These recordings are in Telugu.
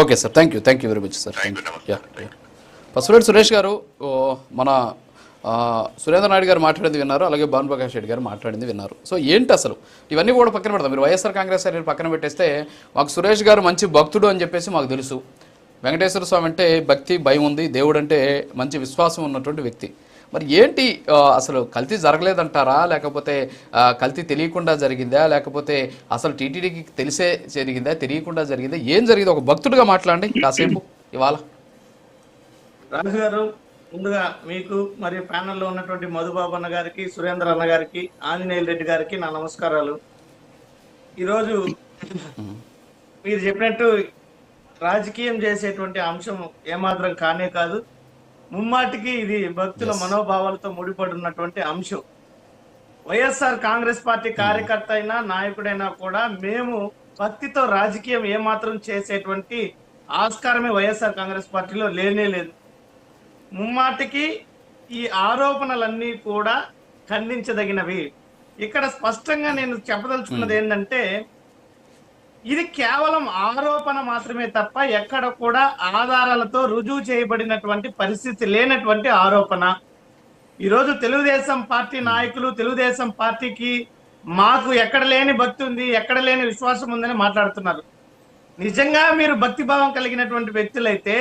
Okay sir, thank you very much sir. Pasuleti Suresh గారు, మన సురేంద్ర నాయుడు గారు మాట్లాడింది విన్నారు, అలాగే భానుప్రకాష్ రెడ్డి గారు మాట్లాడింది విన్నారు. సో ఏంటి అసలు ఇవన్నీ కూడా పక్కన పెడతాం. మీరు వైఎస్ఆర్ కాంగ్రెస్ పార్టీ పక్కన పెట్టేస్తే మాకు సురేష్ గారు మంచి భక్తుడు అని చెప్పేసి మాకు తెలుసు. వెంకటేశ్వర స్వామి అంటే భక్తి, భయం ఉంది, దేవుడు అంటే మంచి విశ్వాసం ఉన్నటువంటి వ్యక్తి. మరి ఏంటి అసలు కల్తీ జరగలేదంటారా, లేకపోతే కల్తీ తెలియకుండా జరిగిందా, లేకపోతే అసలు టీటీడీకి తెలిసే జరిగిందా, తెలియకుండా జరిగిందా, ఏం జరిగింది? ఒక భక్తుడిగా మాట్లాడండి కాసేపు ఇవాళ. రాజు గారు, ముందుగా మీకు మరియు ప్యానెల్లో ఉన్నటువంటి మధుబాబు అన్న గారికి, సురేంద్ర అన్న గారికి, ఆంజనేయులు రెడ్డి గారికి నా నమస్కారాలు. ఈరోజు మీరు చెప్పినట్టు రాజకీయం చేసేటువంటి అంశం ఏమాత్రం కానే కాదు. ముమ్మాటికి ఇది భక్తుల మనోభావాలతో ముడిపడి ఉన్నటువంటి అంశం. వైఎస్ఆర్ కాంగ్రెస్ పార్టీ కార్యకర్త అయినా నాయకుడైనా కూడా మేము భక్తితో రాజకీయం ఏమాత్రం చేసేటువంటి ఆస్కారమే వైఎస్ఆర్ కాంగ్రెస్ పార్టీలో లేనే లేదు. ముమ్మాటికి ఈ ఆరోపణలన్నీ కూడా ఖండించదగినవి. ఇక్కడ స్పష్టంగా నేను చెప్పదలుచుకున్నది ఏంటంటే, ఇది కేవలం ఆరోపణ మాత్రమే తప్ప ఎక్కడ కూడా ఆధారాలతో రుజువు చేయబడినటువంటి పరిస్థితి లేనటువంటి ఆరోపణ. ఈరోజు తెలుగుదేశం పార్టీ నాయకులు తెలుగుదేశం పార్టీకి మాకు ఎక్కడ లేని భక్తి ఉంది, ఎక్కడ లేని విశ్వాసం ఉందని మాట్లాడుతున్నారు. నిజంగా మీరు భక్తిభావం కలిగినటువంటి వ్యక్తులైతే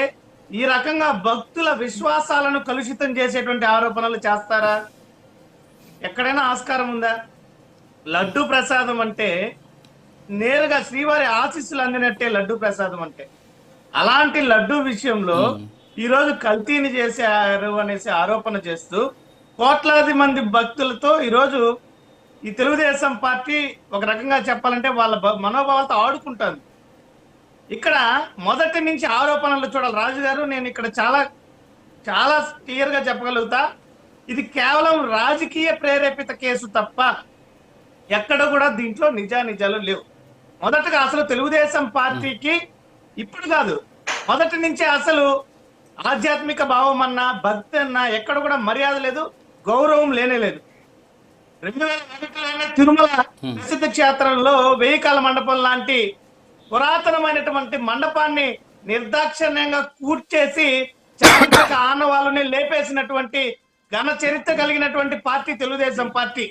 ఈ రకంగా భక్తుల విశ్వాసాలను కలుషితం చేసేటువంటి ఆరోపణలు చేస్తారా? ఎక్కడైనా ఆస్కారం ఉందా? లడ్డు ప్రసాదం అంటే నేరుగా శ్రీవారి ఆశీస్సులు అందినట్టే లడ్డు ప్రసాదం అంటే. అలాంటి లడ్డు విషయంలో ఈరోజు కల్తీని చేశారు అనేసి ఆరోపణ చేస్తూ కోట్లాది మంది భక్తులతో ఈరోజు ఈ తెలుగుదేశం పార్టీ ఒక రకంగా చెప్పాలంటే వాళ్ళ మనోభావాలతో ఆడుకుంటుంది. ఇక్కడ మొదటి నుంచి ఆరోపణలు చూడాలి రాజు గారు. నేను ఇక్కడ చాలా చాలా క్లియర్ గా చెప్పగలుగుతా, ఇది కేవలం రాజకీయ ప్రేరేపిత కేసు తప్ప ఎక్కడ కూడా దీంట్లో నిజాలు లేవు. మొదటగా అసలు తెలుగుదేశం పార్టీకి ఇప్పుడు కాదు, మొదటి నుంచి అసలు ఆధ్యాత్మిక భావం అన్నా భక్తి అన్నా ఎక్కడ కూడా మర్యాద లేదు, గౌరవం లేనే లేదు. 2001 తిరుమల ప్రసిద్ధ క్షేత్రంలో 1000 కాల మండపం లాంటి పురాతనమైనటువంటి మండపాన్ని నిర్దాక్షిణ్యంగా కూర్చేసి చారిత్రక ఆనవాళ్ళని లేపేసినటువంటి ఘన చరిత్ర కలిగినటువంటి పార్టీ తెలుగుదేశం పార్టీ.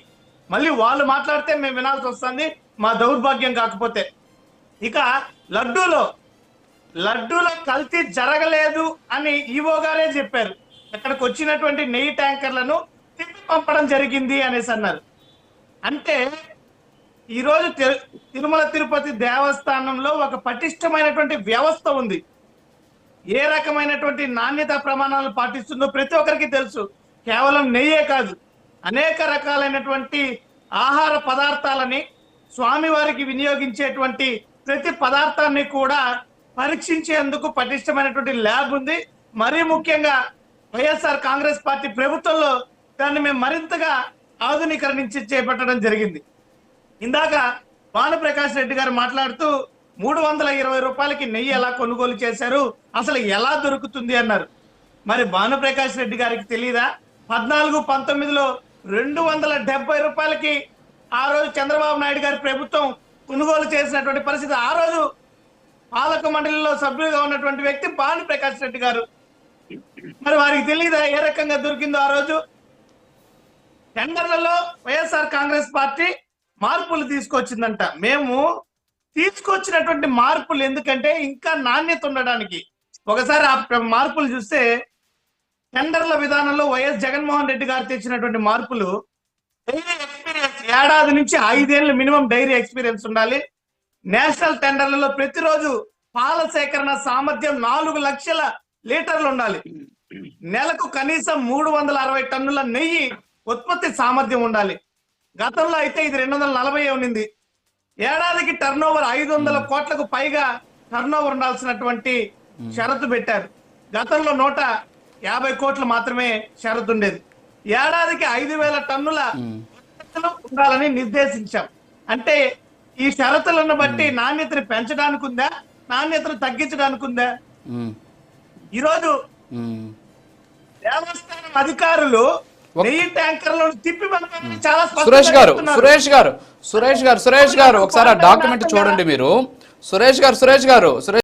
మళ్ళీ వాళ్ళు మాట్లాడితే మేము వినాల్సి వస్తుంది, మా దౌర్భాగ్యం కాకపోతే. ఇక లడ్డూలో కల్తీ జరగలేదు అని ఈవో గారే చెప్పారు. అక్కడికి వచ్చినటువంటి నెయ్యి ట్యాంకర్లను తిప్పి పంపడం జరిగింది అనేసి అన్నారు. అంటే ఈరోజు తిరుమల తిరుపతి దేవస్థానంలో ఒక పటిష్టమైనటువంటి వ్యవస్థ ఉంది. ఏ రకమైనటువంటి నాణ్యత ప్రమాణాలు పాటిస్తుందో ప్రతి ఒక్కరికి తెలుసు. కేవలం నెయ్యే కాదు, అనేక రకాలైనటువంటి ఆహార పదార్థాలని స్వామివారికి వినియోగించేటువంటి ప్రతి పదార్థాన్ని కూడా పరీక్షించేందుకు పటిష్టమైనటువంటి ల్యాబ్ ఉంది. మరీ ముఖ్యంగా వైఎస్ఆర్ కాంగ్రెస్ పార్టీ ప్రభుత్వంలో దాన్ని మేము మరింతగా ఆధునీకరించి చేపట్టడం జరిగింది. ఇందాక భానుప్రకాష్ రెడ్డి గారు మాట్లాడుతూ 320 రూపాయలకి నెయ్యి ఎలా కొనుగోలు చేశారు, అసలు ఎలా దొరుకుతుంది అన్నారు. మరి భానుప్రకాష్ రెడ్డి గారికి తెలియదా? 14-19లో 270 రూపాయలకి ఆ రోజు చంద్రబాబు నాయుడు గారి ప్రభుత్వం కొనుగోలు చేసినటువంటి పరిస్థితి. ఆ రోజు పాలక మండలిలో సభ్యులుగా ఉన్నటువంటి వ్యక్తి భానుప్రకాష్ రెడ్డి గారు. మరి వారికి తెలియదా ఏ రకంగా దొరికిందో? ఆ రోజు టెండర్లలో వైఎస్ఆర్ కాంగ్రెస్ పార్టీ మార్పులు తీసుకొచ్చిందంట. మేము తీసుకొచ్చినటువంటి మార్పులు ఎందుకంటే ఇంకా నాణ్యత ఉండడానికి. ఒకసారి ఆ మార్పులు చూస్తే టెండర్ల విధానంలో వైఎస్ జగన్మోహన్ రెడ్డి గారు తెచ్చినటువంటి మార్పులు, డైరీ ఎక్స్పీరియన్స్, ఏడాది నుంచి 5 ఏళ్ళు మినిమం డైరీ ఎక్స్పీరియన్స్ ఉండాలి. నేషనల్ టెండర్లలో ప్రతిరోజు పాల సేకరణ సామర్థ్యం 4 లక్షల లీటర్లు ఉండాలి. నెలకు కనీసం 360 టన్నుల నెయ్యి ఉత్పత్తి సామర్థ్యం ఉండాలి. గతంలో అయితే ఇది 240 ఉన్నింది. ఏడాదికి టర్నోవర్ 500 కోట్లకు పైగా టర్నోవర్ ఉండాల్సినటువంటి షరతు పెట్టారు. గతంలో 150 కోట్లు మాత్రమే షరతు ఉండేది. ఏడాదికి 5,000 టన్నుల ఉండాలని నిర్దేశించాం. అంటే ఈ షరతులను బట్టి నాణ్యతను పెంచడానికి ఉందా, నాణ్యతను తగ్గించడానికి ఉందా? ఈరోజు దేవస్థానం అధికారులు నెయ్యి ట్యాంకర్లను తిప్పి చాలా సురేష్ గారు ఒకసారి ఆ డాక్యుమెంట్ చూడండి మీరు. సురేష్ గారు